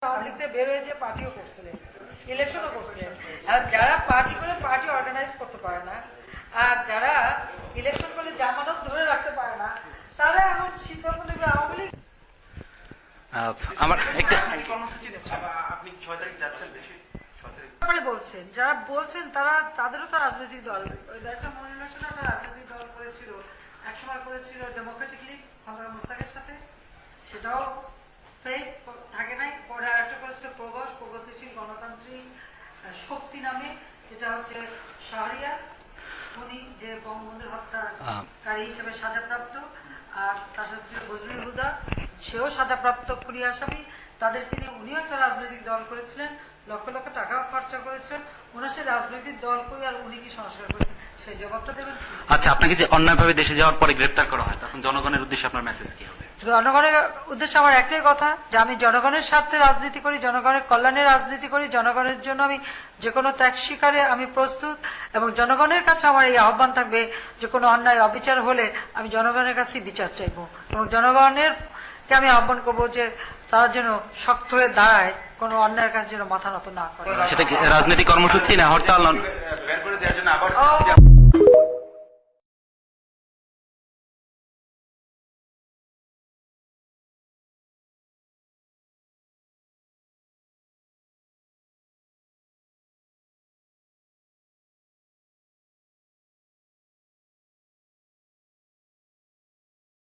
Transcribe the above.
লিখতে বের হয়ে যে পার্টিও করছিলেন, ইলেকশনও করছিলেন। আর যারা পার্টি করে পার্টি অর্গানাইজ করতে পারে না, আর যারা ইলেকশন করলে জামানত ধরে রাখতে পারে না, তারা এখন সিদ্ধান্ত নেবে আওয়ামী লীগ। আমার একটা বলছেন যারা বলছেন তারা তাদেরও তো রাজনৈতিক দল, মনোনয়ন একটা রাজনৈতিক দল করেছিল, একসময় করেছিল ডেমোক্রেটিক লীগ খন্দকার মোস্তাকের সাথে, সেটাও ফেক থাকে নাই। পরে আরেকটা করেছিল প্রগতিশীল গণতান্ত্রিক শক্তি নামে, যেটা হচ্ছে শাহরিয়ার উনি যে বঙ্গবন্ধুর হত্যাকারী হিসেবে সাজাপ্রাপ্ত, আর তার সাথে ছিল বজলুল হুদা, সেও সাজাপ্রাপ্ত খুনি আসামি। তাদেরকে নিয়ে উনিও একটা রাজনৈতিক দল করেছিলেন, লক্ষ লক্ষ টাকাও খরচা করেছিলেন। ওনার সেই রাজনৈতিক দল কই আর উনি কি সংস্কার করেছেন, সেই জবাবটা দেবেন। আচ্ছা, আপনাকে যে অন্যায়ভাবে দেশে যাওয়ার পরে গ্রেপ্তার করা হয়, তখন জনগণের উদ্দেশ্যে আপনার মেসেজ কি হবে? জনগণের উদ্দেশ্যে আমার একটাই কথা, যে আমি জনগণের স্বার্থে রাজনীতি করি, জনগণের কল্যাণে রাজনীতি করি, জনগণের জন্য আমি যে কোনো ত্যাগ স্বীকারে আমি প্রস্তুত। এবং জনগণের কাছে আমার এই আহ্বান থাকবে যে কোনো অন্যায় অবিচার হলে আমি জনগণের কাছে বিচার চাইব, এবং জনগণের কে আমি আহ্বান করবো যে তারা যেন শক্ত হয়ে দাঁড়ায়, কোনো অন্যায়ের কাছে যেন মাথা নত না করে। সেটা রাজনৈতিক কর্মসূচি না হরতাল?